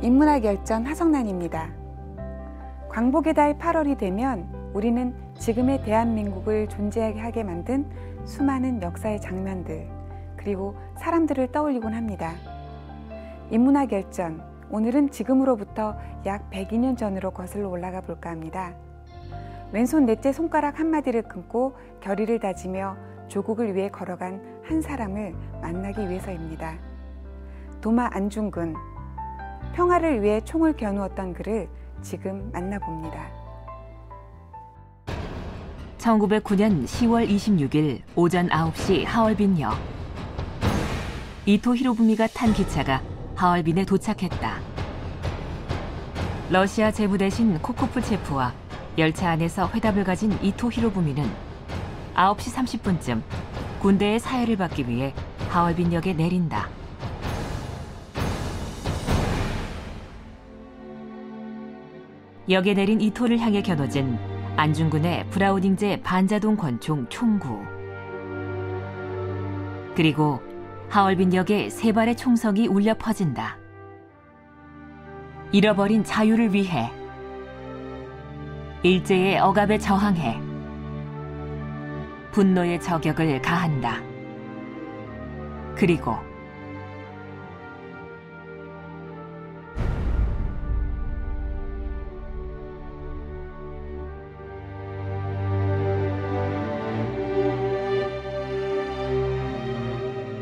인문학 열전 하성란입니다. 광복의 달 8월이 되면 우리는 지금의 대한민국을 존재하게 만든 수많은 역사의 장면들, 그리고 사람들을 떠올리곤 합니다. 인문학 열전, 오늘은 지금으로부터 약 102년 전으로 거슬러 올라가 볼까 합니다. 왼손 넷째 손가락 한마디를 끊고 결의를 다지며 조국을 위해 걸어간 한 사람을 만나기 위해서입니다. 도마 안중근, 평화를 위해 총을 겨누었던 그를 지금 만나봅니다. 1909년 10월 26일 오전 9시 하얼빈역. 이토 히로부미가 탄 기차가 하얼빈에 도착했다. 러시아 제무대신 코코프체프와 열차 안에서 회담을 가진 이토 히로부미는 9시 30분쯤 군대의 사열을 받기 위해 하얼빈역에 내린다. 역에 내린 이토를 향해 겨눠진 안중근의 브라우닝제 반자동 권총 총구. 그리고 하얼빈역에 세 발의 총성이 울려 퍼진다. 잃어버린 자유를 위해, 일제의 억압에 저항해, 분노의 저격을 가한다. 그리고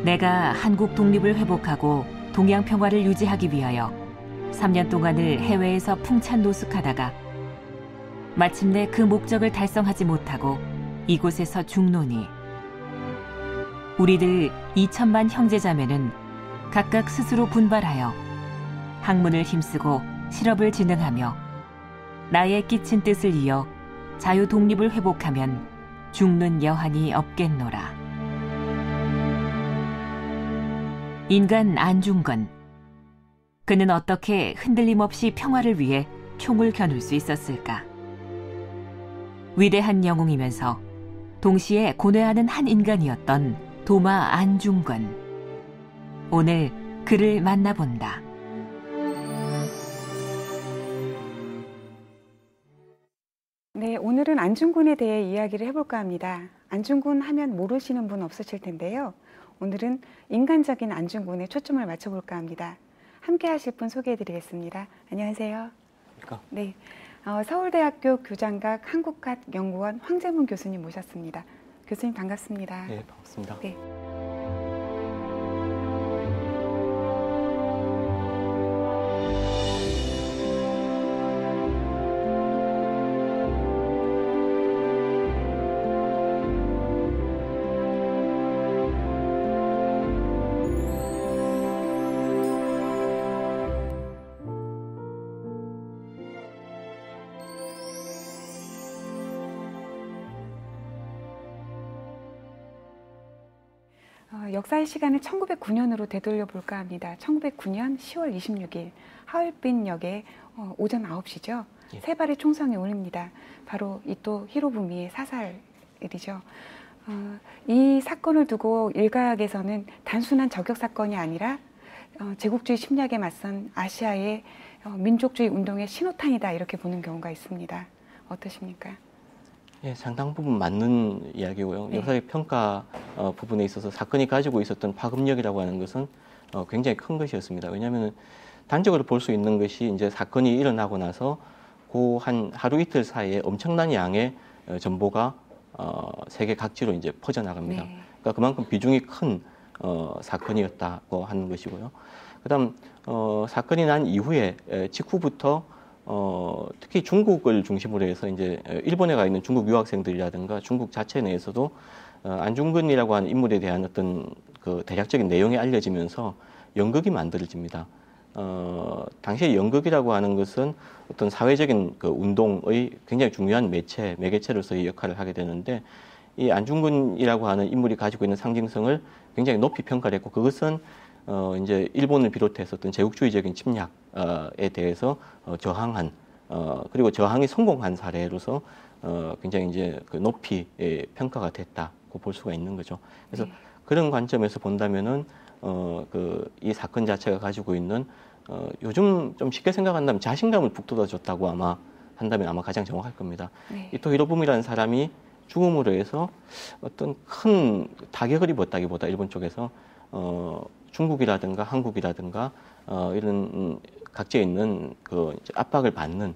내가 한국 독립을 회복하고 동양 평화를 유지하기 위하여 3년 동안을 해외에서 풍찬 노숙하다가 마침내 그 목적을 달성하지 못하고 이곳에서 죽노니, 우리들 2천만 형제자매는 각각 스스로 분발하여 학문을 힘쓰고 실업을 진흥하며 나의 끼친 뜻을 이어 자유 독립을 회복하면 죽는 여한이 없겠노라. 인간 안중근. 그는 어떻게 흔들림 없이 평화를 위해 총을 겨눌 수 있었을까? 위대한 영웅이면서 동시에 고뇌하는 한 인간이었던 도마 안중근. 오늘 그를 만나본다. 네, 오늘은 안중근에 대해 이야기를 해볼까 합니다. 안중근 하면 모르시는 분 없으실 텐데요. 오늘은 인간적인 안중근에 초점을 맞춰볼까 합니다. 함께 하실 분 소개해드리겠습니다. 안녕하세요. 네, 서울대학교 교장각 한국학연구원 황재문 교수님 모셨습니다. 교수님 반갑습니다. 네, 반갑습니다. 네. 역사의 시간을 1909년으로 되돌려 볼까 합니다. 1909년 10월 26일 하얼빈역에 오전 9시죠. 예. 세 발의 총성이 울립니다. 바로 이토 히로부미의 사살일이죠. 이 사건을 두고 일각에서는 단순한 저격 사건이 아니라 제국주의 침략에 맞선 아시아의 민족주의 운동의 신호탄이다, 이렇게 보는 경우가 있습니다. 어떠십니까? 예, 상당 부분 맞는 이야기고요. 네. 역사의 평가 부분에 있어서 사건이 가지고 있었던 파급력이라고 하는 것은 굉장히 큰 것이었습니다. 왜냐하면 단적으로 볼 수 있는 것이, 이제 사건이 일어나고 나서 그 한 하루 이틀 사이에 엄청난 양의 정보가 세계 각지로 이제 퍼져나갑니다. 네. 그러니까 그만큼 비중이 큰 사건이었다고 하는 것이고요. 그다음 사건이 난 이후에 직후부터 특히 중국을 중심으로 해서 이제 일본에 가 있는 중국 유학생들이라든가 중국 자체 내에서도 안중근이라고 하는 인물에 대한 어떤 그 대략적인 내용이 알려지면서 연극이 만들어집니다. 당시에 연극이라고 하는 것은 어떤 사회적인 그 운동의 굉장히 중요한 매개체로서의 역할을 하게 되는데, 이 안중근이라고 하는 인물이 가지고 있는 상징성을 굉장히 높이 평가를 했고, 그것은 이제 일본을 비롯해서 어떤 제국주의적인 침략에 대해서 저항한, 그리고 저항이 성공한 사례로서 굉장히 이제 그 높이 평가가 됐다고 볼 수가 있는 거죠. 그래서 그런 관점에서 본다면은 이 사건 자체가 가지고 있는 요즘 좀 쉽게 생각한다면 자신감을 북돋아줬다고 아마 한다면 아마 가장 정확할 겁니다. 네. 이토 히로부미라는 사람이 죽음으로 해서 어떤 큰 타격을 입었다기보다 일본 쪽에서 중국이라든가 한국이라든가 이런 각지에 있는 그 이제 압박을 받는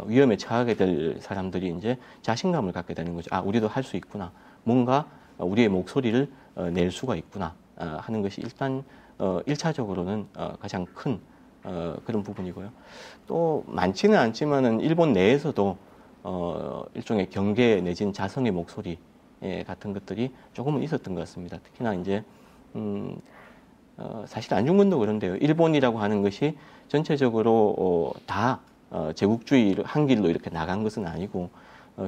위험에 처하게 될 사람들이 이제 자신감을 갖게 되는 거죠. 아, 우리도 할 수 있구나. 뭔가 우리의 목소리를 낼 수가 있구나 하는 것이 일단 1차적으로는 가장 큰 그런 부분이고요. 또 많지는 않지만은 일본 내에서도 일종의 경계 내지는 자성의 목소리 같은 것들이 조금은 있었던 것 같습니다. 특히나 이제 사실 안중근도 그런데요. 일본이라고 하는 것이 전체적으로 다 제국주의 한 길로 이렇게 나간 것은 아니고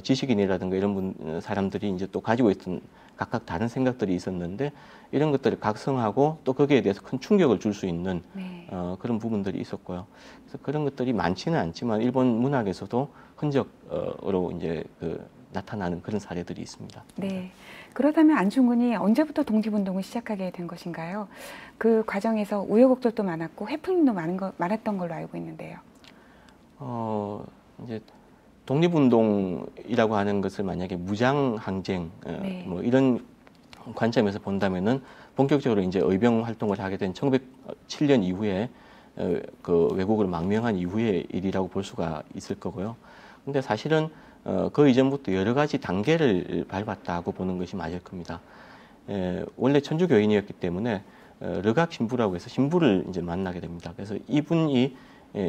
지식인이라든가 이런 사람들이 이제 또 가지고 있던 각각 다른 생각들이 있었는데 이런 것들을 각성하고 또 거기에 대해서 큰 충격을 줄 수 있는 네. 그런 부분들이 있었고요. 그래서 그런 것들이 많지는 않지만 일본 문학에서도 흔적으로 이제 나타나는 그런 사례들이 있습니다. 네. 그렇다면 안중근이 언제부터 독립운동을 시작하게 된 것인가요? 그 과정에서 우여곡절도 많았고 해프닝도 많았던 걸로 알고 있는데요. 이제 독립운동이라고 하는 것을 만약에 무장항쟁 네. 뭐 이런 관점에서 본다면은 본격적으로 이제 의병 활동을 하게 된 1907년 이후에 그 외국으로 망명한 이후의 일이라고 볼 수가 있을 거고요. 근데 사실은 그 이전부터 여러 가지 단계를 밟았다고 보는 것이 맞을 겁니다. 원래 천주교인이었기 때문에 르각 신부라고 해서 신부를 이제 만나게 됩니다. 그래서 이분이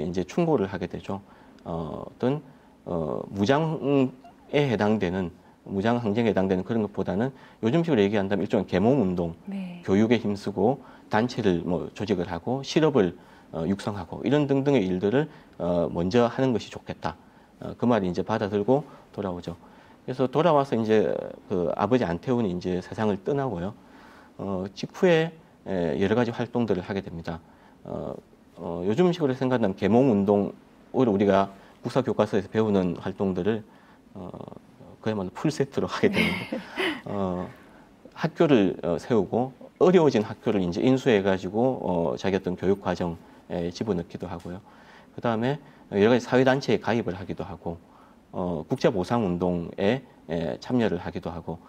이제 충고를 하게 되죠. 어떤 무장에 해당되는 무장 항쟁에 해당되는 그런 것보다는 요즘식으로 얘기한다면 일종의 계몽운동, 네. 교육에 힘쓰고 단체를 뭐 조직을 하고 실업을 육성하고 이런 등등의 일들을 먼저 하는 것이 좋겠다. 그 말이 이제 받아들고 돌아오죠. 그래서 돌아와서 이제 그 아버지 안태훈이 이제 세상을 떠나고요. 직후에 여러 가지 활동들을 하게 됩니다. 요즘식으로 생각하면 계몽운동, 오히려 우리가 국사 교과서에서 배우는 활동들을 그야말로 풀세트로 하게 되는데 학교를 세우고 어려워진 학교를 이제 인수해가지고 자기 어떤 교육 과정에 집어넣기도 하고요. 그 다음에 여러 가지 사회단체에 가입을 하기도 하고 국제보상운동에 참여를 하기도 하고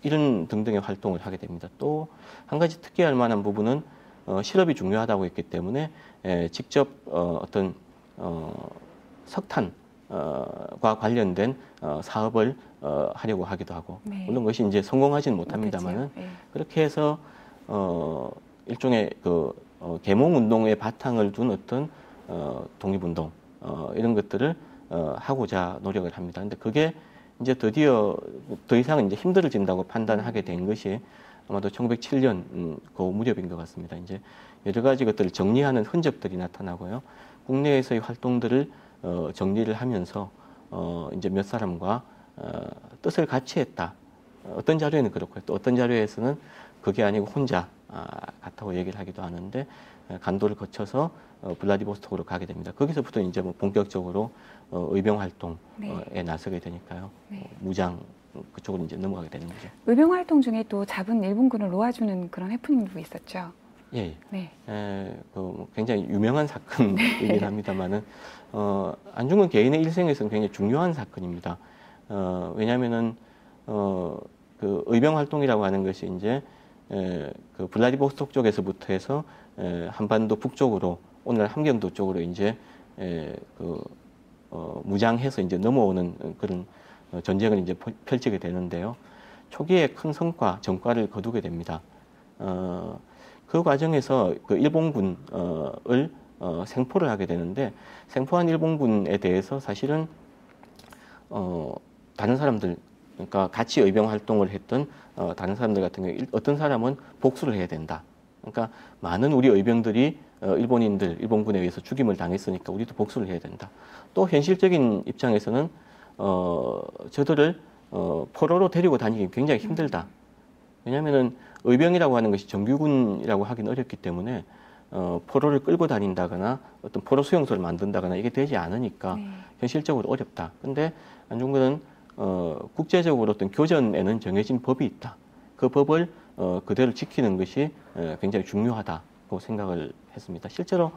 이런 등등의 활동을 하게 됩니다. 또 한 가지 특이할 만한 부분은 실업이 중요하다고 했기 때문에 직접 어떤 석탄과 관련된 사업을 하려고 하기도 하고 네. 물론 그것이 이제 성공하지는 못합니다만은 네. 그렇게 해서 일종의 계몽 운동의 바탕을 둔 어떤 독립운동 이런 것들을 하고자 노력을 합니다. 근데 그게 이제 드디어 더 이상 이제 힘들어진다고 판단하게 된 것이 아마도 1907년 그 무렵인 것 같습니다. 이제 여러 가지 것들을 정리하는 흔적들이 나타나고요. 국내에서의 활동들을 정리를 하면서 이제 몇 사람과 뜻을 같이 했다. 어떤 자료에는 그렇고 또 어떤 자료에서는 그게 아니고 혼자 같다고 얘기를 하기도 하는데 간도를 거쳐서 블라디보스톡으로 가게 됩니다. 거기서부터 이제 뭐 본격적으로 의병 활동에 네. 나서게 되니까요. 네. 무장 그쪽으로 이제 넘어가게 되는 거죠. 의병 활동 중에 또 잡은 일본군을 놓아주는 그런 해프닝도 있었죠. 예. 네. 굉장히 유명한 사건이긴 합니다만은 안중근 개인의 일생에서는 굉장히 중요한 사건입니다. 왜냐하면은 그 의병 활동이라고 하는 것이 이제 그 블라디보스톡 쪽에서부터 해서 한반도 북쪽으로 오늘날 함경도 쪽으로 이제 무장해서 이제 넘어오는 그런 전쟁을 이제 펼치게 되는데요. 초기에 큰 성과, 전과를 거두게 됩니다. 그 과정에서 그 일본군을 생포를 하게 되는데 생포한 일본군에 대해서 사실은 다른 사람들 그러니까 같이 의병 활동을 했던 다른 사람들 같은 경우에 어떤 사람은 복수를 해야 된다. 그러니까 많은 우리 의병들이 일본군에 의해서 죽임을 당했으니까 우리도 복수를 해야 된다. 또 현실적인 입장에서는 저들을 포로로 데리고 다니기 굉장히 힘들다. 왜냐하면은 의병이라고 하는 것이 정규군이라고 하기는 어렵기 때문에 포로를 끌고 다닌다거나 어떤 포로 수용소를 만든다거나 이게 되지 않으니까 현실적으로 어렵다. 근데 안중근은 국제적으로 어떤 교전에는 정해진 법이 있다. 그 법을 그대로 지키는 것이 굉장히 중요하다고 생각을 했습니다. 실제로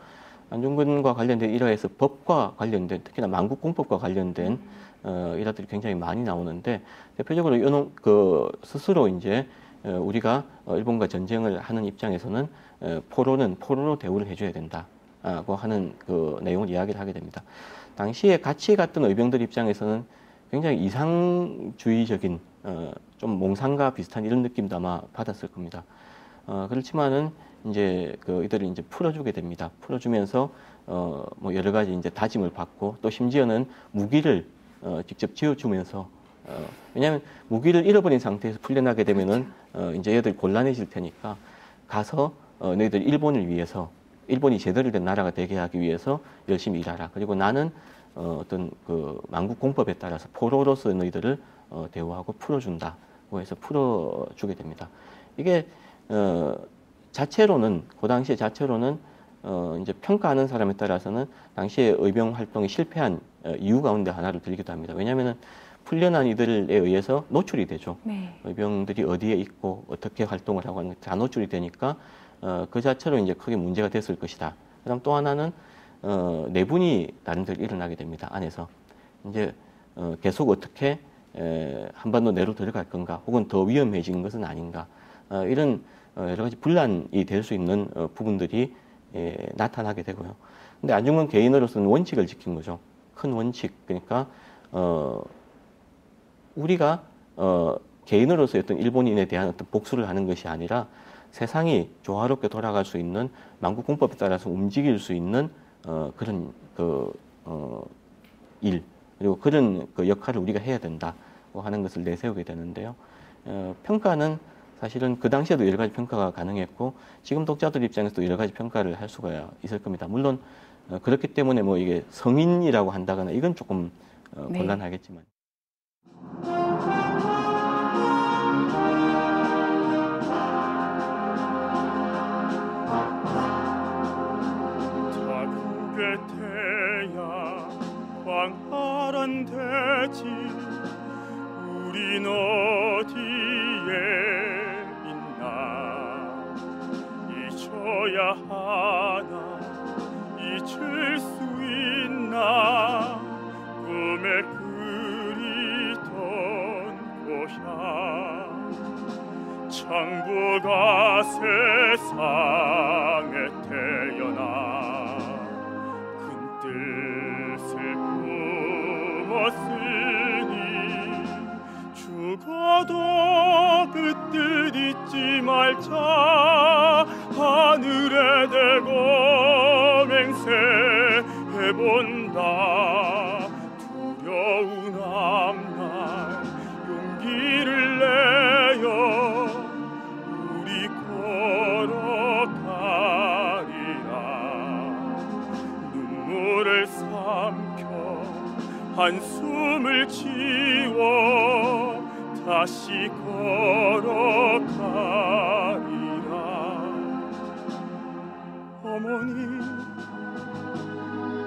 안중근과 관련된 일화에서 법과 관련된, 특히나 만국공법과 관련된 일화들이 굉장히 많이 나오는데, 대표적으로 스스로 이제 우리가 일본과 전쟁을 하는 입장에서는 포로는 포로로 대우를 해줘야 된다고 하는 그 내용을 이야기를 하게 됩니다. 당시에 같이 갔던 의병들 입장에서는 굉장히 이상주의적인 좀 몽상과 비슷한 이런 느낌도 아마 받았을 겁니다. 그렇지만은 이제 이들을 이제 풀어주게 됩니다. 풀어주면서 뭐 여러 가지 이제 다짐을 받고, 또 심지어는 무기를 직접 지어주면서, 왜냐하면 무기를 잃어버린 상태에서 풀려나게 되면은 이제 얘들 곤란해질 테니까 가서 너희들 일본을 위해서, 일본이 제대로 된 나라가 되게 하기 위해서 열심히 일하라. 그리고 나는 어떤 그 만국공법에 따라서 포로로서 너희들을 대우하고 풀어준다고 해서 풀어주게 됩니다. 이게 자체로는, 그 당시에 자체로는 이제 평가하는 사람에 따라서는 당시에 의병 활동이 실패한 이유 가운데 하나를 들기도 합니다. 왜냐하면은 풀려난 이들에 의해서 노출이 되죠. 네. 의병들이 어디에 있고 어떻게 활동을 하고 하는 다 노출이 되니까 그 자체로 이제 크게 문제가 됐을 것이다. 그다음 또 하나는 내분이 나름대로 일어나게 됩니다. 안에서 이제 계속 어떻게 한반도 내로 들어갈 건가, 혹은 더 위험해진 것은 아닌가, 이런 여러 가지 분란이 될 수 있는 부분들이 나타나게 되고요. 근데 안중근 개인으로서는 원칙을 지킨 거죠. 큰 원칙. 그러니까 우리가 개인으로서 어떤 일본인에 대한 어떤 복수를 하는 것이 아니라 세상이 조화롭게 돌아갈 수 있는 만국공법에 따라서 움직일 수 있는 그런 일, 그리고 그런 그 역할을 우리가 해야 된다고 하는 것을 내세우게 되는데요. 평가는 사실은 그 당시에도 여러 가지 평가가 가능했고, 지금 독자들 입장에서도 여러 가지 평가를 할 수가 있을 겁니다. 물론 그렇기 때문에 뭐 이게 성인이라고 한다거나 이건 조금 네. 곤란하겠지만. 자국의 태양 광활한 대지, 우린 어디에 있나. 잊혀야 하나, 잊을 수 있나. 꿈에 그리던 고향, 창부가 세상에 태어나 큰 뜻을 품었으니, 죽어도 그 뜻 잊지 말자. 하늘에 대고 맹세해본다. 두려운 앞날 용기를 내어 우리 걸어가리라. 눈물을 삼켜 한숨을 지워 다시 걸어가리라. 어머니,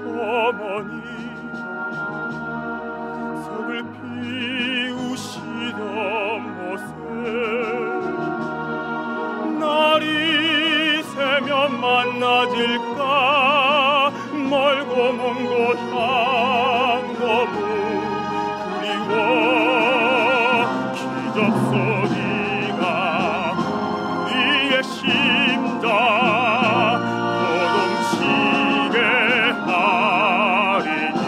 어머니, 속을 비우시던 모습, 날이 새면 만나질까. 멀고 먼 고향 너무 그리워. 기적 소리가 우리의 심장 고동치게 하리니,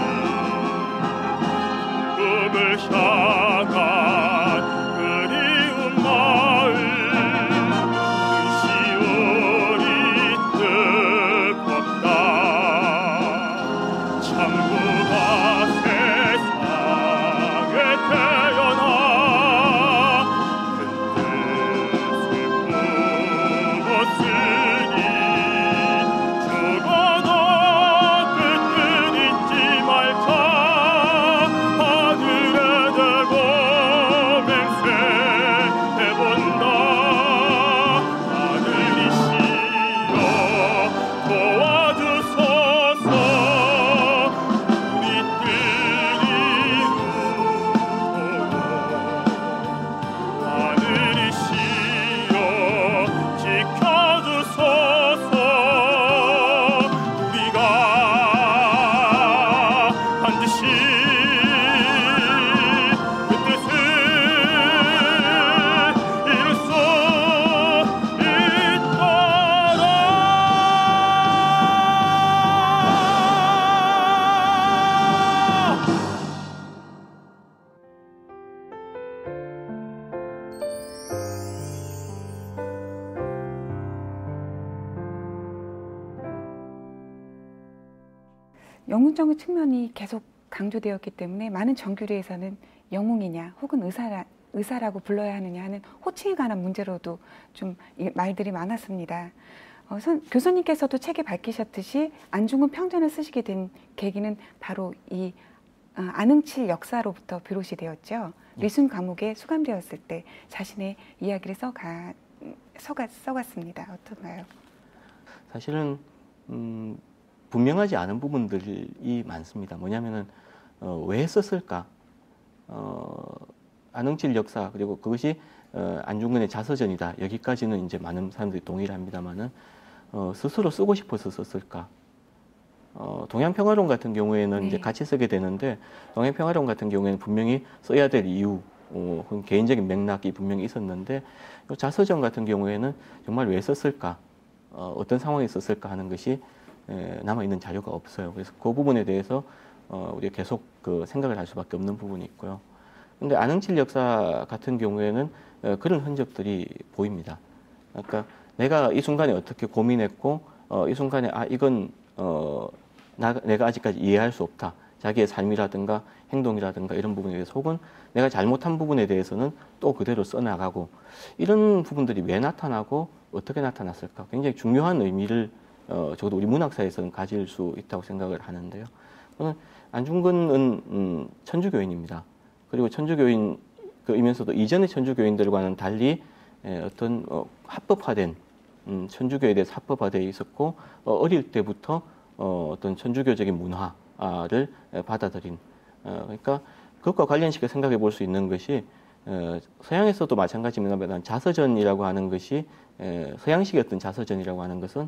꿈을 향한 그리운 마을, 눈시울이 뜨겁다. 창부가 세상에 태어나 큰 뜻을 품었으니, 영웅적인 측면이 계속 강조되었기 때문에 많은 정규리에서는 영웅이냐 혹은 의사라고 불러야 하느냐 하는 호칭에 관한 문제로도 좀 말들이 많았습니다. 교수님께서도 책에 밝히셨듯이 안중근 평전을 쓰시게 된 계기는 바로 이 안흥칠 역사로부터 비롯이 되었죠. 리순 감옥에 수감되었을 때 자신의 이야기를 써갔습니다. 어떤가요? 사실은 분명하지 않은 부분들이 많습니다. 뭐냐면은 왜 썼을까? 안흥칠 역사 그리고 그것이 안중근의 자서전이다. 여기까지는 이제 많은 사람들이 동의를 합니다만은 스스로 쓰고 싶어서 썼을까? 동양평화론 같은 경우에는 네. 이제 같이 쓰게 되는데 동양평화론 같은 경우에는 분명히 써야 될 이유, 개인적인 맥락이 분명히 있었는데 자서전 같은 경우에는 정말 왜 썼을까? 어떤 상황에 썼을까 하는 것이 남아있는 자료가 없어요. 그래서 그 부분에 대해서 우리가 계속 생각을 할 수밖에 없는 부분이 있고요. 근데 안흥칠 역사 같은 경우에는 그런 흔적들이 보입니다. 그러니까 내가 이 순간에 어떻게 고민했고 이 순간에 이건 내가 아직까지 이해할 수 없다. 자기의 삶이라든가 행동이라든가 이런 부분에 대해서 혹은 내가 잘못한 부분에 대해서는 또 그대로 써나가고 이런 부분들이 왜 나타나고 어떻게 나타났을까? 굉장히 중요한 의미를 적어도 우리 문학사에서는 가질 수 있다고 생각을 하는데요. 저는 안중근은 천주교인입니다. 그리고 천주교인이면서도 이전의 천주교인들과는 달리 어떤 합법화된 천주교에 대해서 합법화되어 있었고 어릴 때부터 어떤 천주교적인 문화를 받아들인 그러니까 그것과 관련시켜 생각해 볼 수 있는 것이 서양에서도 마찬가지입니다만 자서전이라고 하는 것이 서양식의 어떤 자서전이라고 하는 것은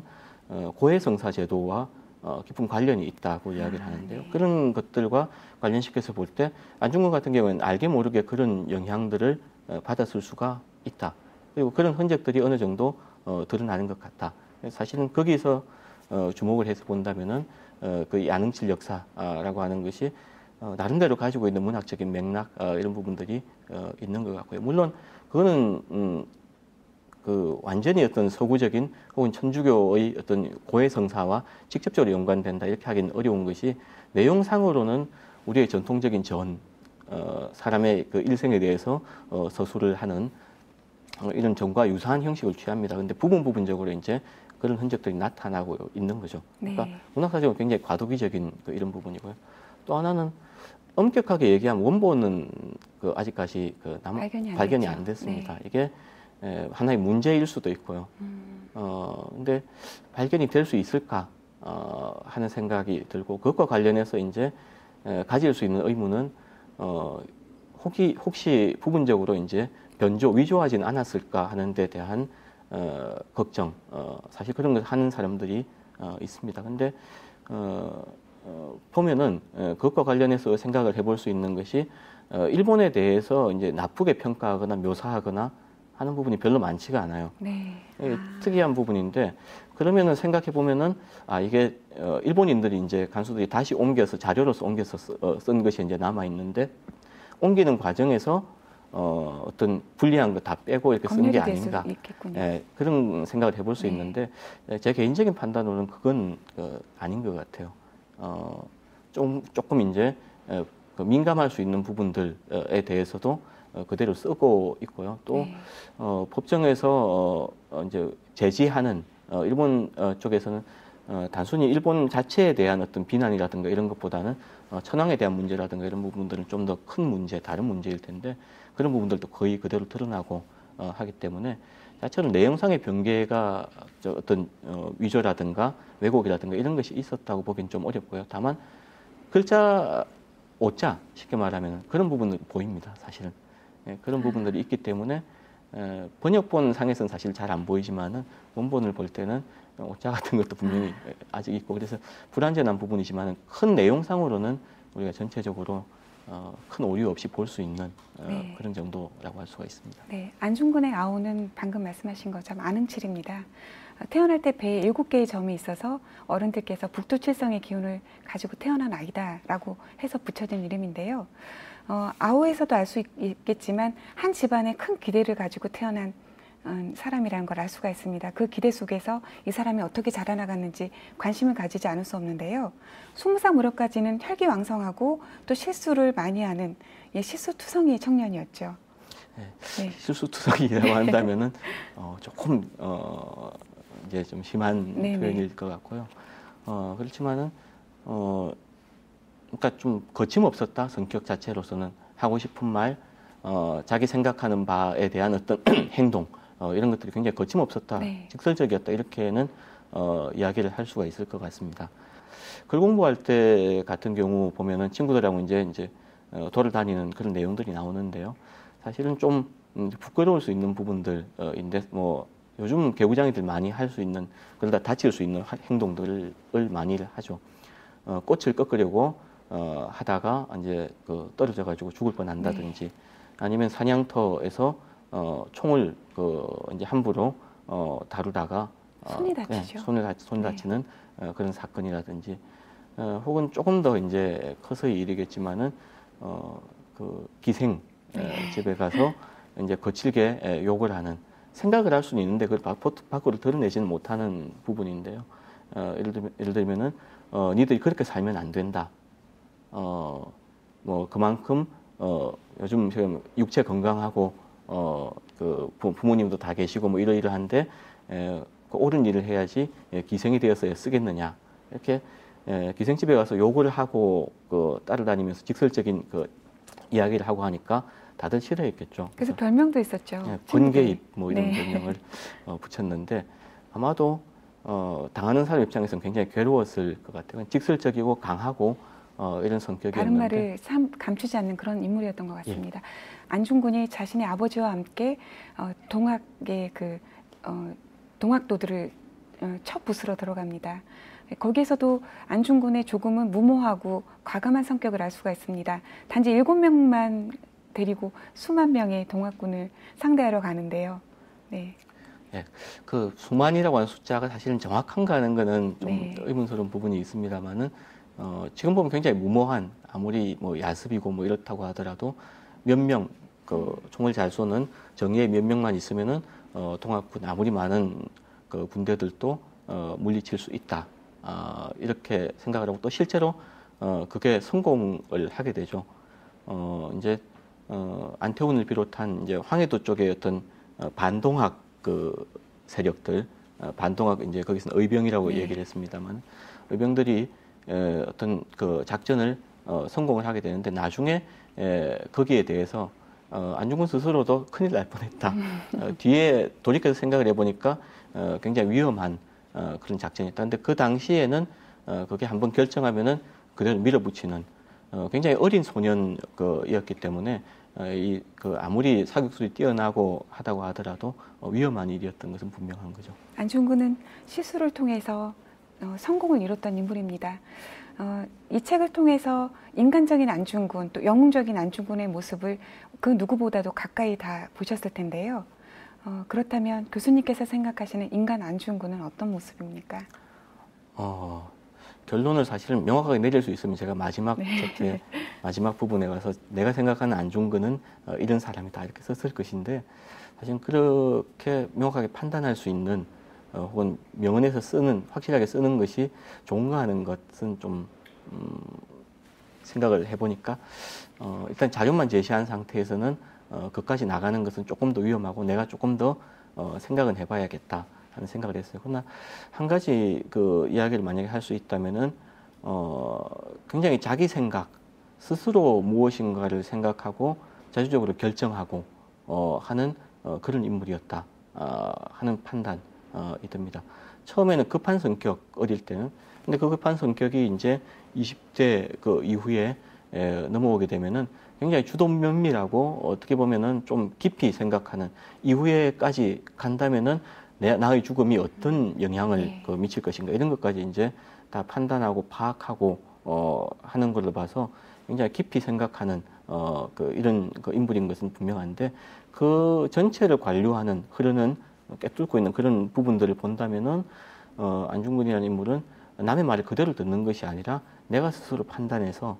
고해성사 제도와 깊은 관련이 있다고 이야기를 하는데요. 그런 것들과 관련시켜서 볼 때 안중근 같은 경우에는 알게 모르게 그런 영향들을 받았을 수가 있다. 그리고 그런 흔적들이 어느 정도 드러나는 것 같다. 사실은 거기서 주목을 해서 본다면은 그 안흥칠 역사라고 하는 것이 나름대로 가지고 있는 문학적인 맥락 이런 부분들이 있는 것 같고요. 물론 그거는 완전히 어떤 서구적인 혹은 천주교의 어떤 고해성사와 직접적으로 연관된다 이렇게 하기는 어려운 것이 내용상으로는 우리의 전통적인 사람의 그 일생에 대해서 서술을 하는 이런 전과 유사한 형식을 취합니다. 근데 부분적으로 이제 그런 흔적들이 나타나고 있는 거죠. 그러니까 문학사적으로 굉장히 과도기적인 이런 부분이고요. 또 하나는 엄격하게 얘기하면 원본은 아직까지 발견이 안 됐습니다. 네. 이게 하나의 문제일 수도 있고요. 근데 발견이 될 수 있을까 하는 생각이 들고 그것과 관련해서 이제 가질 수 있는 의무는 혹시 부분적으로 이제 위조하지는 않았을까 하는 데 대한 걱정, 사실 그런 걸 하는 사람들이 있습니다. 근데 보면은 그것과 관련해서 생각을 해볼 수 있는 것이 일본에 대해서 이제 나쁘게 평가하거나 묘사하거나 하는 부분이 별로 많지가 않아요. 네. 특이한 부분인데 그러면은 생각해 보면은 이게 일본인들이 이제 간수들이 다시 옮겨서 자료로서 옮겨서 쓴 것이 이제 남아 있는데 옮기는 과정에서 어떤 불리한 거 다 빼고 이렇게 쓴 게 아닌가. 그런 생각을 해볼 수 있는데 제 개인적인 판단으로는 그건 아닌 것 같아요. 조금 이제 민감할 수 있는 부분들에 대해서도 그대로 쓰고 있고요. 또 법정에서 이제 제지하는 일본 쪽에서는 단순히 일본 자체에 대한 어떤 비난이라든가 이런 것보다는 천황에 대한 문제라든가 이런 부분들은 좀 더 큰 문제, 다른 문제일 텐데 그런 부분들도 거의 그대로 드러나고 하기 때문에 자체로 내용상의 변개가 어떤 위조라든가 왜곡이라든가 이런 것이 있었다고 보기는 좀 어렵고요. 다만 글자 오자 쉽게 말하면 그런 부분은 보입니다. 사실은 그런 부분들이 있기 때문에 번역본 상에서는 사실 잘 안 보이지만은 원본을 볼 때는 오자 같은 것도 분명히 아직 있고 그래서 불완전한 부분이지만은 큰 내용상으로는 우리가 전체적으로 큰 오류 없이 볼 수 있는 그런 정도라고 할 수가 있습니다. 네, 안중근의 아우는 방금 말씀하신 것처럼 안흥칠입니다. 태어날 때 배에 7개의 점이 있어서 어른들께서 북두칠성의 기운을 가지고 태어난 아이다라고 해서 붙여진 이름인데요. 아우에서도 알 수 있겠지만 한 집안의 큰 기대를 가지고 태어난 사람이라는 걸 알 수가 있습니다. 그 기대 속에서 이 사람이 어떻게 자라나갔는지 관심을 가지지 않을 수 없는데요. 20살 무렵까지는 혈기왕성하고 또 실수를 많이 하는 실수투성이의 청년이었죠. 네. 실수투성이라고 한다면은 조금 이제 좀 심한 네네. 표현일 것 같고요. 그렇지만은 그러니까 좀 거침없었다. 성격 자체로서는 하고 싶은 말, 자기 생각하는 바에 대한 어떤 행동 이런 것들이 굉장히 거침없었다. 네. 직설적이었다. 이렇게는 이야기를 할 수가 있을 것 같습니다. 글 공부할 때 같은 경우 보면은 친구들하고 이제 돌을 다니는 그런 내용들이 나오는데요. 사실은 좀 부끄러울 수 있는 부분들인데 뭐 요즘 개구장이들 많이 할 수 있는 그러다 다칠 수 있는 행동들을 많이 하죠. 꽃을 꺾으려고 하다가 이제 떨어져 가지고 죽을 뻔한다든지 네. 아니면 사냥터에서 총을 이제 함부로 다루다가 손이 다치죠. 손 다치는 그런 사건이라든지 혹은 조금 더 이제 커서의 일이겠지만은 그 기생 집에 가서 이제 거칠게 욕을 하는 생각을 할 수는 있는데 그걸 밖으로 드러내지는 못하는 부분인데요. 예를 들면은 니들이 그렇게 살면 안 된다. 뭐 그만큼 요즘 지금 육체 건강하고 그 부모님도 다 계시고 뭐 이러이러한데 그 옳은 일을 해야지 기생이 되어서 쓰겠느냐 이렇게 기생집에 가서 욕을 하고 따라다니면서 직설적인 이야기를 하고 하니까 다들 싫어했겠죠. 그래서 별명도 있었죠. 번개입 뭐 이런 네. 별명을 붙였는데 아마도 당하는 사람 입장에서는 굉장히 괴로웠을 것 같아요. 직설적이고 강하고 이런 성격이었는데 다른 말을 감추지 않는 그런 인물이었던 것 같습니다. 안중근이 자신의 아버지와 함께 동학의 동학도들을 첫 부스러 들어갑니다. 거기에서도 안중근의 조금은 무모하고 과감한 성격을 알 수가 있습니다. 단지 7명만 데리고 수만 명의 동학군을 상대하러 가는데요. 네. 예, 그 수만이라고 하는 숫자가 사실은 정확한가 하는 거는 좀 네. 의문스러운 부분이 있습니다만은 지금 보면 굉장히 무모한 아무리 뭐 야습이고 뭐 이렇다고 하더라도 몇 명 총을 잘 쏘는 정예의 몇 명만 있으면은 동학군 아무리 많은 그 군대들도 물리칠 수 있다. 이렇게 생각을 하고 또 실제로 그게 성공을 하게 되죠. 이제 안태훈을 비롯한 이제 황해도 쪽의 어떤 반동학 세력들, 반동학 이제 거기서는 의병이라고 얘기를 했습니다만 의병들이 어떤 그 작전을 성공을 하게 되는데 나중에 거기에 대해서 안중근 스스로도 큰일 날 뻔했다. 뒤에 돌이켜서 생각을 해보니까 굉장히 위험한 그런 작전이었다. 근데 그 당시에는 그게 한번 결정하면은 그대로 밀어붙이는 굉장히 어린 소년이었기 때문에 아무리 사격술이 뛰어나고 하다고 하더라도 위험한 일이었던 것은 분명한 거죠. 안중근은 실수를 통해서 성공을 이뤘던 인물입니다. 이 책을 통해서 인간적인 안중근, 또 영웅적인 안중근의 모습을 그 누구보다도 가까이 다 보셨을 텐데요. 그렇다면 교수님께서 생각하시는 인간 안중근은 어떤 모습입니까? 결론을 사실은 명확하게 내릴 수 있으면 제가 마지막 네. 마지막 부분에 가서 내가 생각하는 안중근은 이런 사람이다 이렇게 썼을 것인데 사실 그렇게 명확하게 판단할 수 있는 혹은 명언에서 확실하게 쓰는 것이 좋은가 하는 것은 좀 생각을 해보니까 일단 자료만 제시한 상태에서는 그까지 나가는 것은 조금 더 위험하고 내가 조금 더 생각은 해봐야겠다 하는 생각을 했어요. 그러나 한 가지 이야기를 만약에 할 수 있다면은 굉장히 자기 생각 스스로 무엇인가를 생각하고 자주적으로 결정하고 하는 그런 인물이었다 하는 판단이 듭니다. 처음에는 급한 성격 어릴 때는 근데 그 급한 성격이 이제 20대 이후에 넘어오게 되면은 굉장히 주도 면밀하고 어떻게 보면은 좀 깊이 생각하는 이후에까지 간다면은 나의 죽음이 어떤 영향을 미칠 것인가 이런 것까지 이제 다 판단하고 파악하고 하는 걸로 봐서 굉장히 깊이 생각하는 이런 인물인 것은 분명한데 그 전체를 관료하는 흐르는 꿰뚫고 있는 그런 부분들을 본다면은 안중근이라는 인물은 남의 말을 그대로 듣는 것이 아니라 내가 스스로 판단해서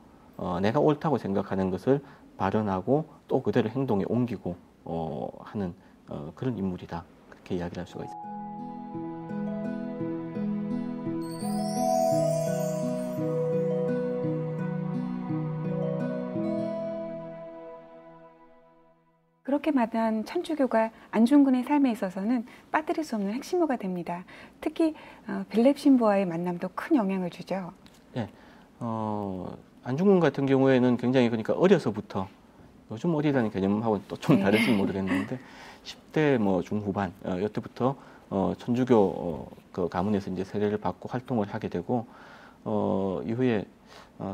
내가 옳다고 생각하는 것을 발언하고 또 그대로 행동에 옮기고 하는 그런 인물이다. 그렇게 이야기를 할 수가 있습니다. 그렇게 만난 천주교가 안중근의 삶에 있어서는 빠뜨릴 수 없는 핵심어가 됩니다. 특히 빌렙 신부와의 만남도 큰 영향을 주죠. 네, 안중근 같은 경우에는 굉장히 그러니까 어려서부터 요즘 어리다는 개념하고는 또 좀 다를지 모르겠는데 10대 뭐 중후반 이때부터 천주교 그 가문에서 이제 세례를 받고 활동을 하게 되고 이후에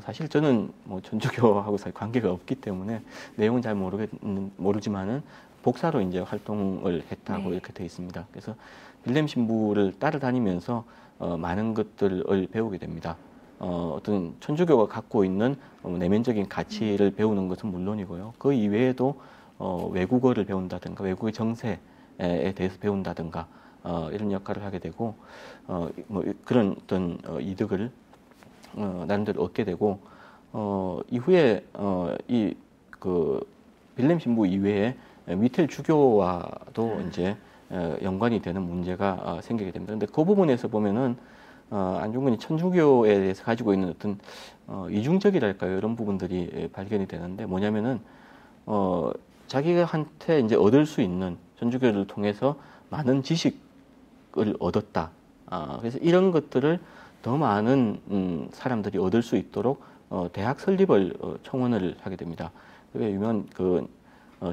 사실 저는 뭐 천주교하고 사실 관계가 없기 때문에 내용은 잘 모르지만은 복사로 이제 활동을 했다고 이렇게 되어 있습니다. 그래서 빌렘 신부를 따라다니면서 많은 것들을 배우게 됩니다. 어떤 천주교가 갖고 있는 내면적인 가치를 배우는 것은 물론이고요. 그 이외에도 외국어를 배운다든가 외국의 정세에 대해서 배운다든가 이런 역할을 하게 되고 뭐 그런 어떤 이득을 나름대로 얻게 되고 이후에 이 그 빌렘 신부 이외에 미텔 주교와도 이제 연관이 되는 문제가 생기게 됩니다. 근데 그 부분에서 보면은 안중근이 천주교에 대해서 가지고 있는 어떤 이중적이랄까요, 이런 부분들이 발견이 되는데 뭐냐면은 자기한테 이제 얻을 수 있는 천주교를 통해서 많은 지식을 얻었다. 그래서 이런 것들을 더 많은 사람들이 얻을 수 있도록 대학 설립을 청원을 하게 됩니다. 그게 유명한 그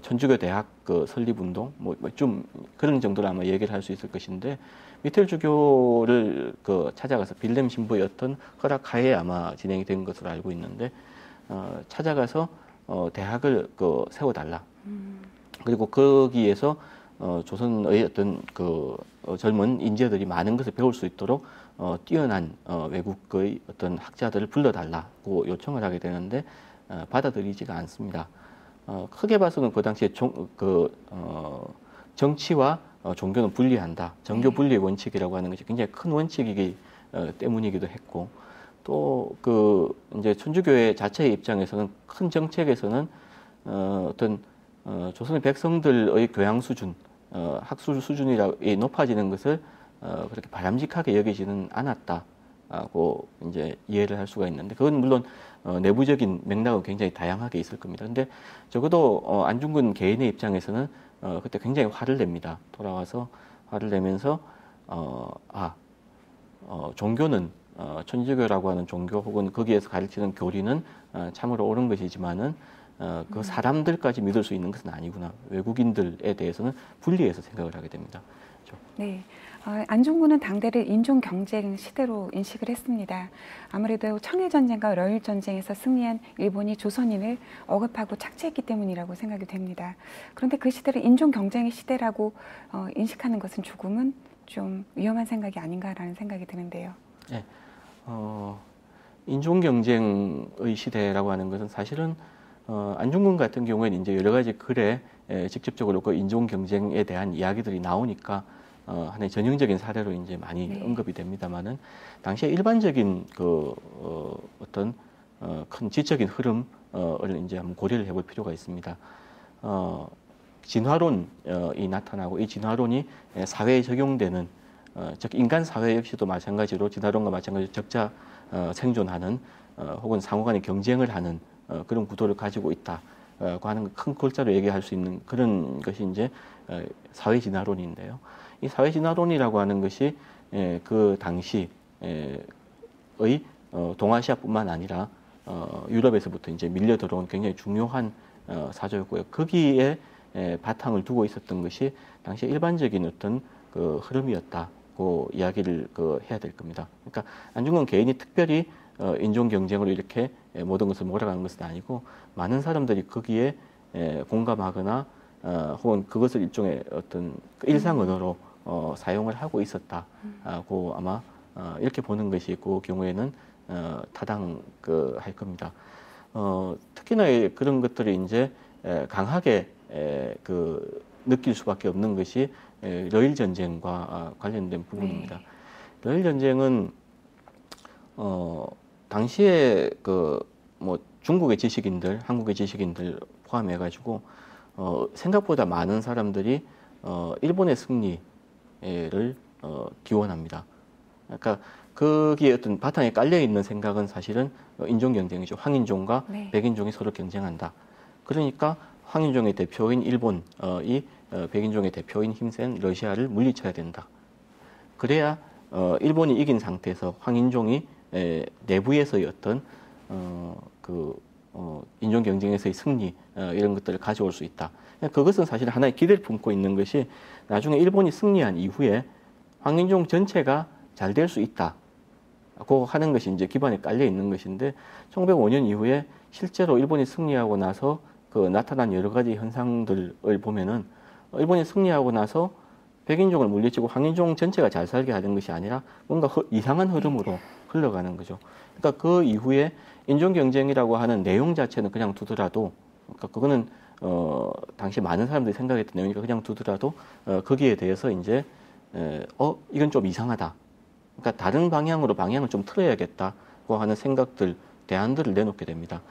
천주교 대학 그 설립 운동 뭐 좀 그런 정도로 아마 얘기를 할 수 있을 것인데 미텔 주교를 그 찾아가서 빌렘 신부의 어떤 허락하에 아마 진행이 된 것으로 알고 있는데 찾아가서 대학을 그 세워달라. 그리고 거기에서 조선의 어떤 그 젊은 인재들이 많은 것을 배울 수 있도록 뛰어난 외국의 어떤 학자들을 불러달라고 요청을 하게 되는데 받아들이지가 않습니다. 크게 봐서는 그 당시에 정치와 종교는 분리한다. 정교 분리의 원칙이라고 하는 것이 굉장히 큰 원칙이기 때문이기도 했고 또 그 이제 천주교회 자체의 입장에서는 큰 정책에서는 어떤 조선의 백성들의 교양 수준, 학술 수준이 높아지는 것을 그렇게 바람직하게 여기지는 않았다고 이제 이해를 할 수가 있는데 그건 물론 내부적인 맥락은 굉장히 다양하게 있을 겁니다. 근데 적어도 안중근 개인의 입장에서는 그때 굉장히 화를 냅니다. 돌아와서 화를 내면서 종교는 천주교라고 하는 종교 혹은 거기에서 가르치는 교리는 참으로 옳은 것이지만은 그 사람들까지 믿을 수 있는 것은 아니구나. 외국인들에 대해서는 분리해서 생각을 하게 됩니다. 그렇죠? 네. 안중근은 당대를 인종 경쟁 시대로 인식을 했습니다. 아무래도 청일전쟁과 러일전쟁에서 승리한 일본이 조선인을 억압하고 착취했기 때문이라고 생각이 됩니다. 그런데 그 시대를 인종 경쟁의 시대라고 인식하는 것은 조금은 좀 위험한 생각이 아닌가라는 생각이 드는데요. 네. 인종 경쟁의 시대라고 하는 것은 사실은 안중근 같은 경우에는 이제 여러 가지 글에 직접적으로 그 인종 경쟁에 대한 이야기들이 나오니까 하나의 전형적인 사례로 이제 많이 언급이 됩니다만은 당시에 일반적인 그 어떤 큰 지적인 흐름을 이제 한번 고려를 해볼 필요가 있습니다. 진화론이 나타나고 이 진화론이 사회에 적용되는 즉 인간 사회 역시도 마찬가지로 진화론과 마찬가지로 적자 생존하는 혹은 상호간의 경쟁을 하는 그런 구도를 가지고 있다고 하는 큰 글자로 얘기할 수 있는 그런 것이 이제 사회 진화론인데요. 이 사회 진화론이라고 하는 것이 그 당시의 동아시아뿐만 아니라 유럽에서부터 이제 밀려 들어온 굉장히 중요한 사조였고요. 거기에 바탕을 두고 있었던 것이 당시 일반적인 어떤 그 흐름이었다고 이야기를 해야 될 겁니다. 그러니까 안중근 개인이 특별히 인종 경쟁으로 이렇게 모든 것을 몰아가는 것은 아니고 많은 사람들이 거기에 공감하거나 혹은 그것을 일종의 어떤 일상 언어로 사용을 하고 있었다고 아마 이렇게 보는 것이 그 경우에는 타당할 겁니다. 특히나 그런 것들이 이제 강하게 느낄 수밖에 없는 것이 러일 전쟁과 관련된 부분입니다. 러일 전쟁은 당시에 뭐 중국의 지식인들, 한국의 지식인들 포함해가지고 생각보다 많은 사람들이 일본의 승리를 기원합니다. 그러니까 거기에 어떤 바탕에 깔려 있는 생각은 사실은 인종 경쟁이죠. 황인종과 네. 백인종이 서로 경쟁한다. 그러니까 황인종의 대표인 일본이 백인종의 대표인 힘센 러시아를 물리쳐야 된다. 그래야 일본이 이긴 상태에서 황인종이 내부에서의 어떤 인종 경쟁에서의 승리 이런 것들을 가져올 수 있다. 그것은 사실 하나의 기대를 품고 있는 것이 나중에 일본이 승리한 이후에 황인종 전체가 잘 될 수 있다고 하는 것이 이제 기반에 깔려 있는 것인데 1905년 이후에 실제로 일본이 승리하고 나서 나타난 여러 가지 현상들을 보면은 일본이 승리하고 나서 백인종을 물리치고 황인종 전체가 잘 살게 하는 것이 아니라 뭔가 이상한 흐름으로 흘러가는 거죠. 그러니까 그 이후에 인종 경쟁이라고 하는 내용 자체는 그냥 두더라도, 그러니까 그거는 당시 많은 사람들이 생각했던 내용이니까 그냥 두더라도 거기에 대해서 이제 이건 좀 이상하다. 그러니까 다른 방향을 좀 틀어야겠다고 하는 생각들, 대안들을 내놓게 됩니다.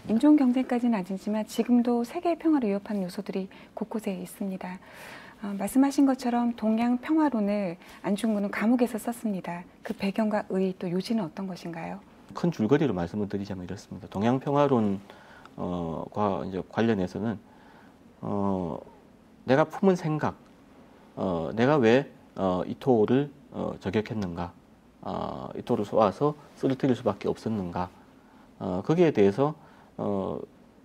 인종 경쟁까지는 아니지만 지금도 세계 평화를 위협하는 요소들이 곳곳에 있습니다. 말씀하신 것처럼 동양 평화론을 안중근은 감옥에서 썼습니다. 그 배경과 의 또 요지는 어떤 것인가요? 큰 줄거리로 말씀을 드리자면 이렇습니다. 동양 평화론과 이제 관련해서는 내가 품은 생각, 내가 왜 이토를 저격했는가, 이토를 쏘아서 쓰러뜨릴 수밖에 없었는가, 거기에 대해서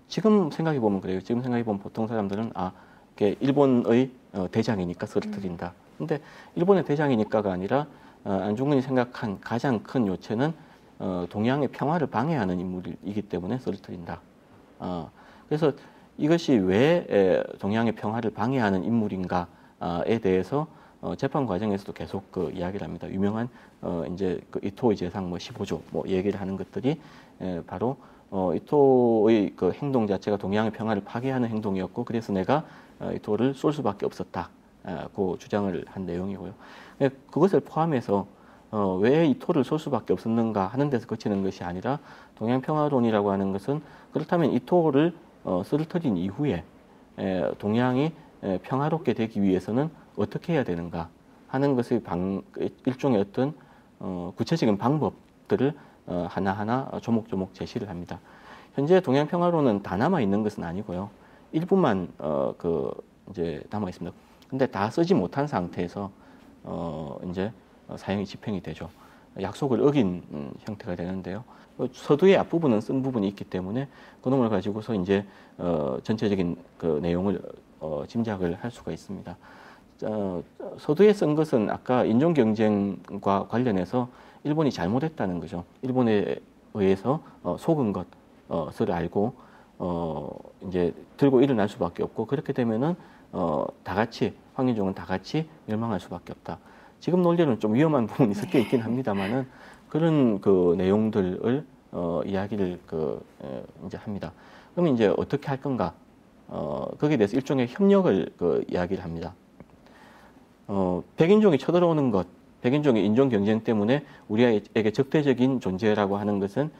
지금 생각해 보면 그래요. 지금 생각해 보면 보통 사람들은 이게 일본의 대장이니까 쓰러뜨린다. 근데 일본의 대장이니까가 아니라 안중근이 생각한 가장 큰 요체는 동양의 평화를 방해하는 인물이기 때문에 쓰러뜨린다. 그래서 이것이 왜 동양의 평화를 방해하는 인물인가에 대해서 재판 과정에서도 계속 이야기를 합니다. 유명한 이제 이토의 재상 15조 얘기를 하는 것들이 바로 이토의 행동 자체가 동양의 평화를 파괴하는 행동이었고, 그래서 내가 이토를 쏠 수밖에 없었다고 주장을 한 내용이고요. 그것을 포함해서 왜 이토를 쏠 수밖에 없었는가 하는 데서 그치는 것이 아니라 동양 평화론이라고 하는 것은 그렇다면 이토를 쓰러뜨린 이후에 동양이 평화롭게 되기 위해서는 어떻게 해야 되는가 하는 것의 일종의 어떤 구체적인 방법들을 하나하나 조목조목 제시를 합니다. 현재 동양 평화론은 다 남아 있는 것은 아니고요. 일부만 이제 남아 있습니다. 근데 다 쓰지 못한 상태에서 이제 사형이 집행이 되죠. 약속을 어긴 형태가 되는데요. 서두의 앞부분은 쓴 부분이 있기 때문에 그놈을 가지고서 이제 전체적인 내용을 짐작을 할 수가 있습니다. 서두에 쓴 것은 아까 인종 경쟁과 관련해서 일본이 잘못했다는 거죠. 일본에 의해서 속은 것을 알고 이제 들고 일어날 수밖에 없고, 그렇게 되면은 다 같이 황인종은 다 같이 멸망할 수밖에 없다. 지금 논리는 좀 위험한 부분이 섞여 있긴 합니다만은 그런 내용들을 이야기를 이제 합니다. 그러면 이제 어떻게 할 건가? 거기에 대해서 일종의 협력을 이야기를 합니다. 백인종이 쳐들어오는 것, 백인종의 인종 경쟁 때문에 우리에게 적대적인 존재라고 하는 것은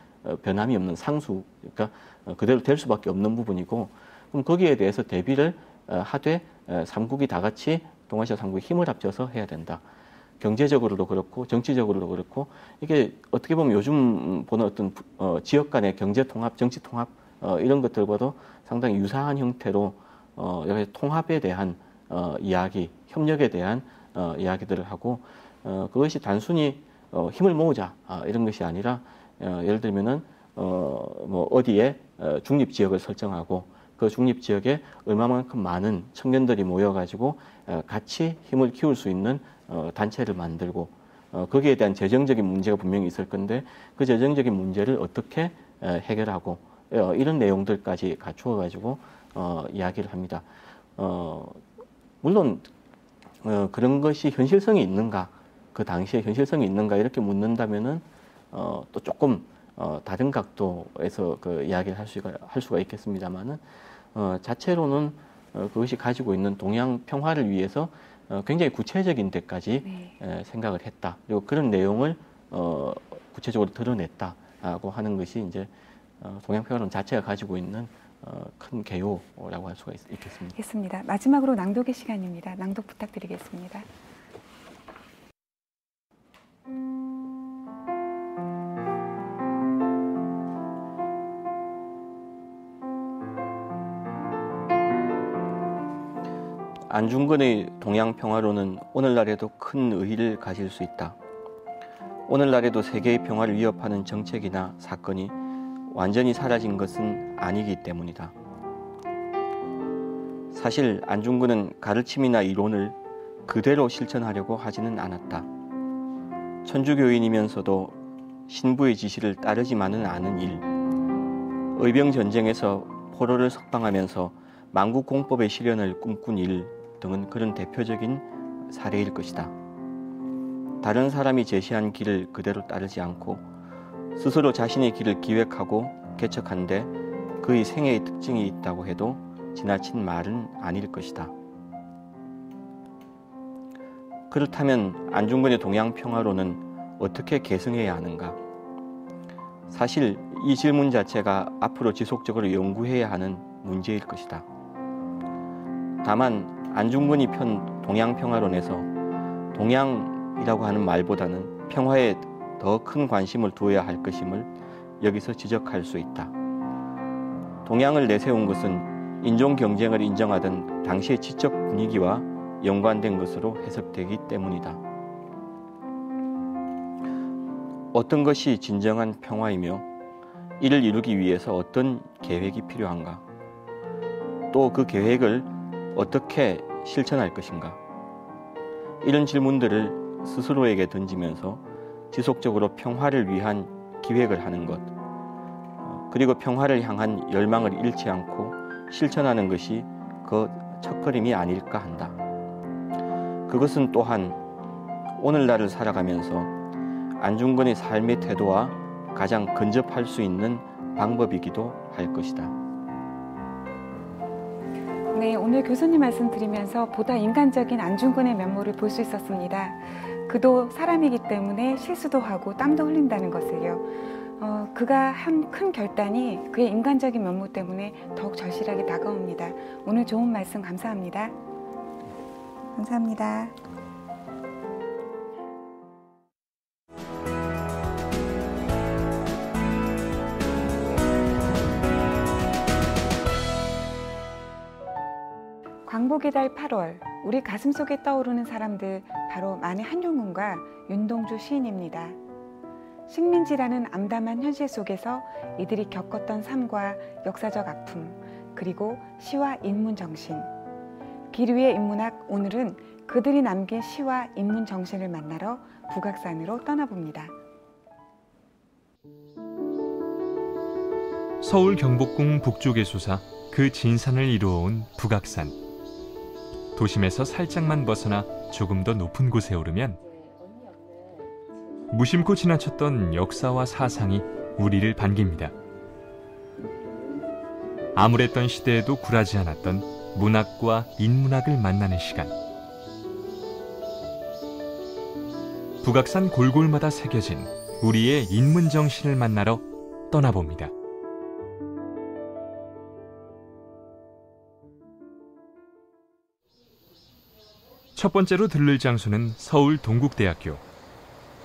변함이 없는 상수, 그러니까 그대로 될 수밖에 없는 부분이고, 그럼 거기에 대해서 대비를 하되 삼국이 다 같이 동아시아 삼국이 힘을 합쳐서 해야 된다. 경제적으로도 그렇고 정치적으로도 그렇고, 이게 어떻게 보면 요즘 보는 어떤 지역 간의 경제 통합, 정치 통합 이런 것들과도 상당히 유사한 형태로 여기 통합에 대한 이야기, 협력에 대한 이야기들을 하고, 그것이 단순히 힘을 모으자 이런 것이 아니라 예를 들면은 어디에 중립 지역을 설정하고 그 중립 지역에 얼마만큼 많은 청년들이 모여가지고 같이 힘을 키울 수 있는 단체를 만들고, 거기에 대한 재정적인 문제가 분명히 있을 건데 그 재정적인 문제를 어떻게 해결하고 이런 내용들까지 갖추어 가지고 이야기를 합니다. 물론 그런 것이 현실성이 있는가, 그 당시에 현실성이 있는가 이렇게 묻는다면은 또 조금 다른 각도에서 이야기를 할 수가 있겠습니다만은 자체로는 그것이 가지고 있는 동양 평화를 위해서 굉장히 구체적인 데까지 생각을 했다. 그리고 그런 내용을 구체적으로 드러냈다고 하는 것이 이제 동양 평화론 자체가 가지고 있는 큰 개요라고 할 수가 있겠습니다. 알겠습니다. 마지막으로 낭독의 시간입니다. 낭독 부탁드리겠습니다. 안중근의 동양평화론은 오늘날에도 큰 의의를 가질 수 있다. 오늘날에도 세계의 평화를 위협하는 정책이나 사건이 완전히 사라진 것은 아니기 때문이다. 사실 안중근은 가르침이나 이론을 그대로 실천하려고 하지는 않았다. 천주교인이면서도 신부의 지시를 따르지만은 않은 일, 의병전쟁에서 포로를 석방하면서 만국공법의 실현을 꿈꾼 일 등은 그런 대표적인 사례일 것이다. 다른 사람이 제시한 길을 그대로 따르지 않고 스스로 자신의 길을 기획하고 개척한 데 그의 생애의 특징이 있다고 해도 지나친 말은 아닐 것이다. 그렇다면 안중근의 동양평화론은 어떻게 계승해야 하는가? 사실 이 질문 자체가 앞으로 지속적으로 연구해야 하는 문제일 것이다. 다만 안중근이 편 동양평화론에서 동양이라고 하는 말보다는 평화에 더 큰 관심을 두어야 할 것임을 여기서 지적할 수 있다. 동양을 내세운 것은 인종 경쟁을 인정하던 당시의 지적 분위기와 연관된 것으로 해석되기 때문이다. 어떤 것이 진정한 평화이며 이를 이루기 위해서 어떤 계획이 필요한가? 또 그 계획을 어떻게 실천할 것인가? 이런 질문들을 스스로에게 던지면서 지속적으로 평화를 위한 기획을 하는 것, 그리고 평화를 향한 열망을 잃지 않고 실천하는 것이 그 첫걸음이 아닐까 한다. 그것은 또한 오늘날을 살아가면서 안중근의 삶의 태도와 가장 근접할 수 있는 방법이기도 할 것이다. 네, 오늘 교수님 말씀 드리면서 보다 인간적인 안중근의 면모를 볼 수 있었습니다. 그도 사람이기 때문에 실수도 하고 땀도 흘린다는 것을요. 그가 한 큰 결단이 그의 인간적인 면모 때문에 더욱 절실하게 다가옵니다. 오늘 좋은 말씀 감사합니다. 감사합니다. 광복의 달 8월, 우리 가슴속에 떠오르는 사람들 바로 만해 한용운과 윤동주 시인입니다. 식민지라는 암담한 현실 속에서 이들이 겪었던 삶과 역사적 아픔, 그리고 시와 인문 정신. 길 위의 인문학, 오늘은 그들이 남긴 시와 인문 정신을 만나러 북악산으로 떠나봅니다. 서울 경복궁 북쪽에 솟아 그 진산을 이루어온 북악산. 도심에서 살짝만 벗어나 조금 더 높은 곳에 오르면 무심코 지나쳤던 역사와 사상이 우리를 반깁니다. 암울했던 시대에도 굴하지 않았던 문학과 인문학을 만나는 시간. 북악산 골골마다 새겨진 우리의 인문 정신을 만나러 떠나봅니다. 첫 번째로 들를 장소는 서울 동국대학교.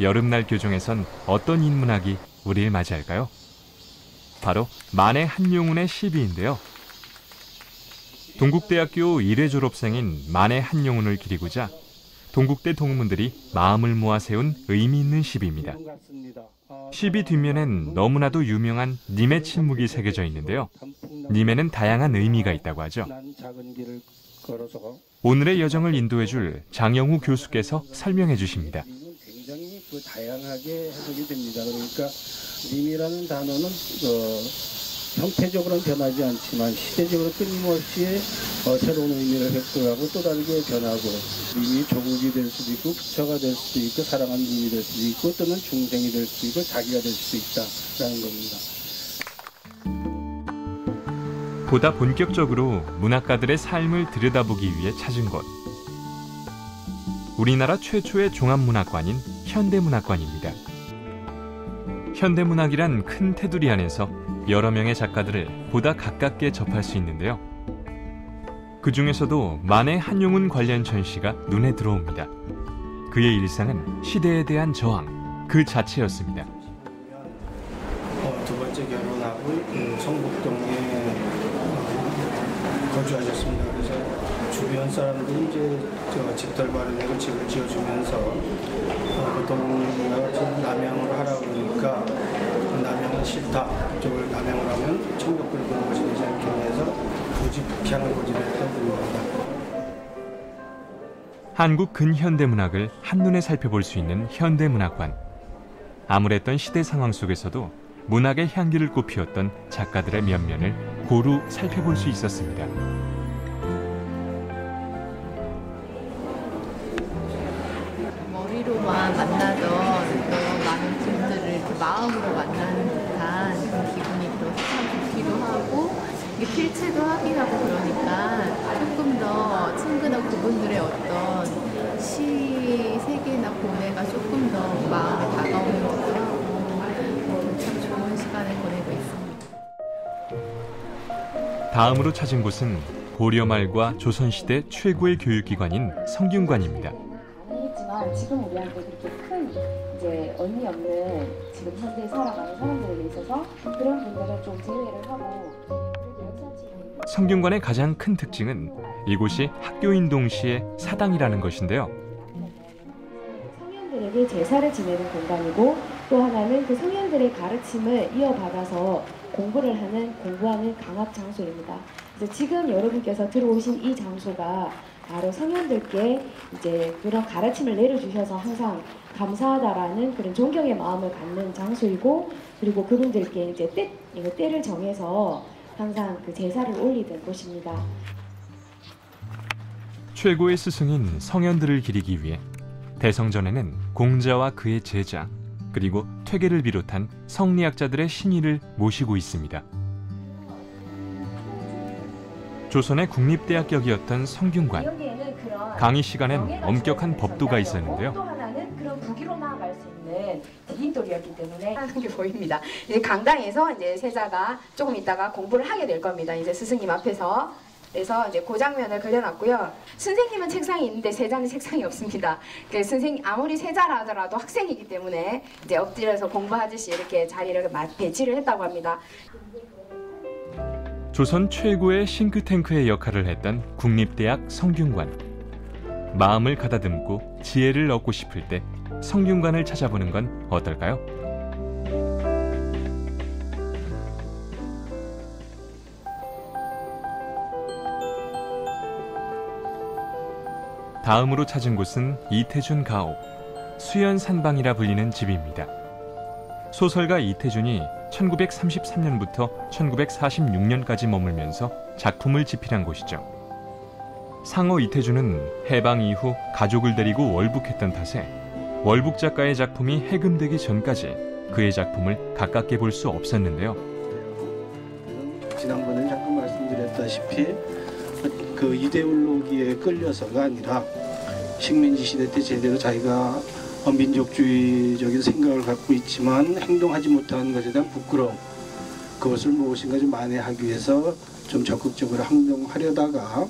여름날 교정에선 어떤 인문학이 우리를 맞이할까요? 바로 만해 한용운의 시비인데요. 동국대학교 1회 졸업생인 만해 한용운을 기리고자 동국대 동문들이 마음을 모아 세운 의미 있는 시비입니다. 시비 뒷면엔 너무나도 유명한 님의 침묵이 새겨져 있는데요. 님에는 다양한 의미가 있다고 하죠. 오늘의 여정을 인도해줄 장영우 교수께서 설명해 주십니다. 굉장히 다양하게 해석이 됩니다. 그러니까 님이라는 단어는 형태적으로는 변하지 않지만 시대적으로 끊임없이 새로운 의미를 획득하고 또 다르게 변하고, 님이 조국이 될 수도 있고 부처가 될 수도 있고 사랑하는 님이 될 수도 있고 또는 중생이 될 수도 있고 자기가 될 수도 있다라는 겁니다. 보다 본격적으로 문학가들의 삶을 들여다보기 위해 찾은 곳. 우리나라 최초의 종합문학관인 현대문학관입니다. 현대문학이란 큰 테두리 안에서 여러 명의 작가들을 보다 가깝게 접할 수 있는데요. 그 중에서도 만해 한용운 관련 전시가 눈에 들어옵니다. 그의 일상은 시대에 대한 저항 그 자체였습니다. 두 번째 결혼하고 성북동에 거주하셨습니다. 그래서 주변 사람들이 이제 집들 마련하고 집을 지어주면서 그 동네가 지금 남양을 하라고 그러니까 남양은 싫다. 이쪽을 남양을 하면 청력을 보는 것이 되지 않게 해서 굳이 북향을 고집했다고 봅니다. 한국 근현대문학을 한눈에 살펴볼 수 있는 현대문학관. 암울했던 시대 상황 속에서도 문학의 향기를 꽃피웠던 작가들의 면면을 고루 살펴볼 수 있었습니다. 머리로만 만나던 많은 분들을 마음으로 만나는 듯한 기분이 또 참 좋기도 하고 필체도 확인하고 그러니까 조금 더 친근한 그분들의 어떤 시 세계나 고뇌가 조금 더 마음에 다가오는 것도 하고 참 좋은 시간을 보내고 있습니다. 다음으로 찾은 곳은 고려 말과 조선시대 최고의 교육기관인 성균관입니다. 가능했지만 지금 우리한테 그렇게 큰 이제 의미 없는 지금 현대에 살아가는 사람들에게 있어서 그런 분들은 좀 제외를 하고 성균관의 가장 큰 특징은 이곳이 학교인 동시에 사당이라는 것인데요. 성현들에게 제사를 지내는 공간이고 또 하나는 그 성현들의 가르침을 이어받아서 공부하는 강학 장소입니다. 그래서 지금 여러분께서 들어오신 이 장소가 바로 성현들께 이제 그런 가르침을 내려주셔서 항상 감사하다라는 그런 존경의 마음을 갖는 장소이고 그리고 그분들께 이제 때를 정해서 항상 그 제사를 올리던 곳입니다. 최고의 스승인 성현들을 기리기 위해 대성전에는 공자와 그의 제자 그리고 퇴계를 비롯한 성리학자들의 신의를 모시고 있습니다. 조선의 국립대학격이었던 성균관. 강의 시간엔 엄격한 법도가 있었는데요. 또 하나는 그런 부기로 나아갈 수 있는 디딤돌이었기 때문에 하는 게 보입니다. 이제 강당에서 이제 세자가 조금 있다가 공부를 하게 될 겁니다. 이제 스승님 앞에서. 그래서 이제 그 장면을 그려놨고요. 선생님은 책상이 있는데 세자는 책상이 없습니다. 선생님 아무리 세자라 하더라도 학생이기 때문에 이제 엎드려서 공부하듯이 이렇게 자리를 배치를 했다고 합니다. 조선 최고의 싱크탱크의 역할을 했던 국립대학 성균관. 마음을 가다듬고 지혜를 얻고 싶을 때 성균관을 찾아보는 건 어떨까요? 다음으로 찾은 곳은 이태준 가옥, 수연산방이라 불리는 집입니다. 소설가 이태준이 1933년부터 1946년까지 머물면서 작품을 집필한 곳이죠. 상어 이태준은 해방 이후 가족을 데리고 월북했던 탓에 월북 작가의 작품이 해금되기 전까지 그의 작품을 가깝게 볼 수 없었는데요. 지난번에 잠깐 말씀드렸다시피 그 이데올로기에 끌려서가 아니라 식민지 시대 때 제대로 자기가 민족주의적인 생각을 갖고 있지만 행동하지 못하는 것에 대한 부끄러움, 그것을 무엇인가 좀 만회하기 위해서 좀 적극적으로 행동하려다가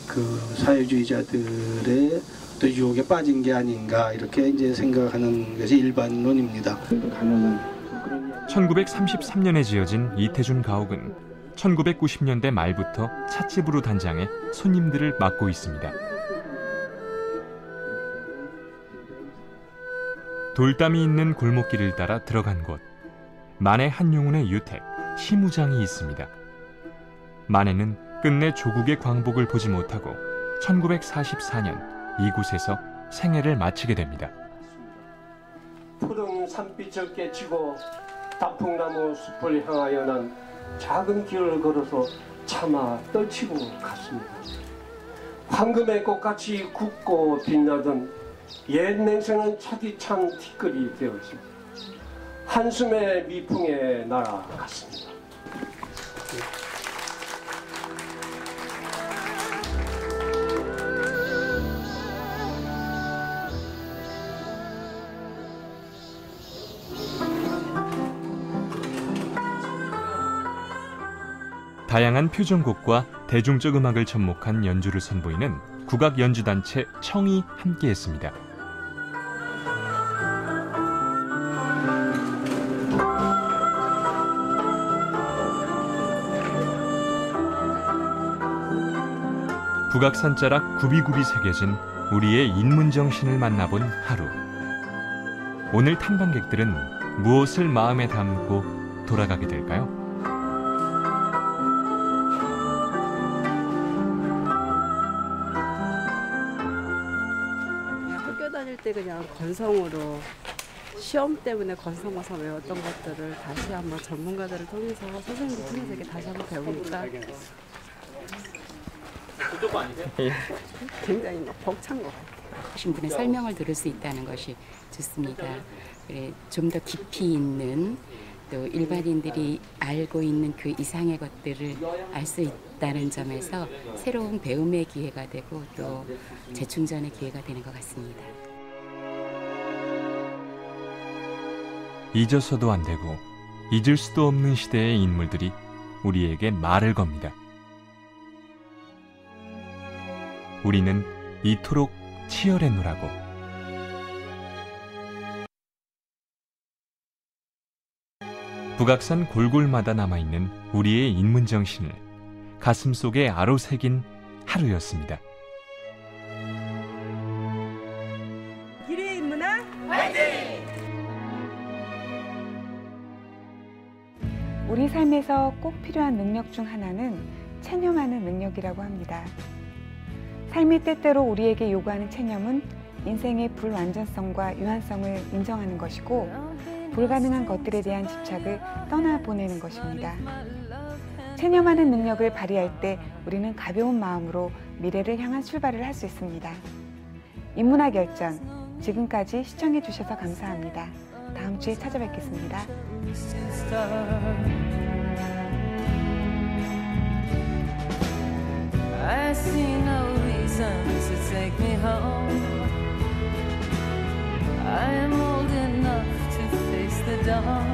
그 사회주의자들의 또 유혹에 빠진 게 아닌가 이렇게 이제 생각하는 것이 일반론입니다. 1933년에 지어진 이태준 가옥은 1990년대 말부터 찻집으로 단장해 손님들을 맡고 있습니다. 돌담이 있는 골목길을 따라 들어간 곳, 만해 한용운의 유택, 시무장이 있습니다. 만해는 끝내 조국의 광복을 보지 못하고 1944년 이곳에서 생애를 마치게 됩니다. 푸른 산빛을 깨치고 단풍나무 숲을 향하여 난 작은 길을 걸어서 차마 떨치고 갔습니다. 황금의 꽃같이 굵고 빛나던 옛 냄새는 차디찬 티끌이 되었습니다. 한숨의 미풍에 날아갔습니다. 다양한 표준곡과 대중적 음악을 접목한 연주를 선보이는 국악 연주단체 청이 함께했습니다. 북악산자락 굽이굽이 새겨진 우리의 인문정신을 만나본 하루. 오늘 탐방객들은 무엇을 마음에 담고 돌아가게 될까요? 학교 다닐 때 그냥 건성으로 시험 때문에 건성 와서 외웠던 것들을 다시 한번 전문가들을 통해서 선생님들 통해서 이렇게 다시 한번 배우니까 굉장히 벅찬 것 같아요. 하신 분의 설명을 들을 수 있다는 것이 좋습니다. 좀 더 깊이 있는 또 일반인들이 알고 있는 그 이상의 것들을 알 수 있다는 점에서 새로운 배움의 기회가 되고 또 재충전의 기회가 되는 것 같습니다. 잊어서도 안 되고 잊을 수도 없는 시대의 인물들이 우리에게 말을 겁니다. 우리는 이토록 치열했노라고. 북악산 골골마다 남아있는 우리의 인문정신을 가슴속에 아로새긴 하루였습니다. 길이의 인문학 화이팅! 우리 삶에서 꼭 필요한 능력 중 하나는 체념하는 능력이라고 합니다. 삶이 때때로 우리에게 요구하는 체념은 인생의 불완전성과 유한성을 인정하는 것이고 불가능한 것들에 대한 집착을 떠나보내는 것입니다. 체념하는 능력을 발휘할 때 우리는 가벼운 마음으로 미래를 향한 출발을 할 수 있습니다. 인문학 열전, 지금까지 시청해 주셔서 감사합니다. 다음 주에 찾아뵙겠습니다. I see no reason to take me home. I am old enough to face the dawn.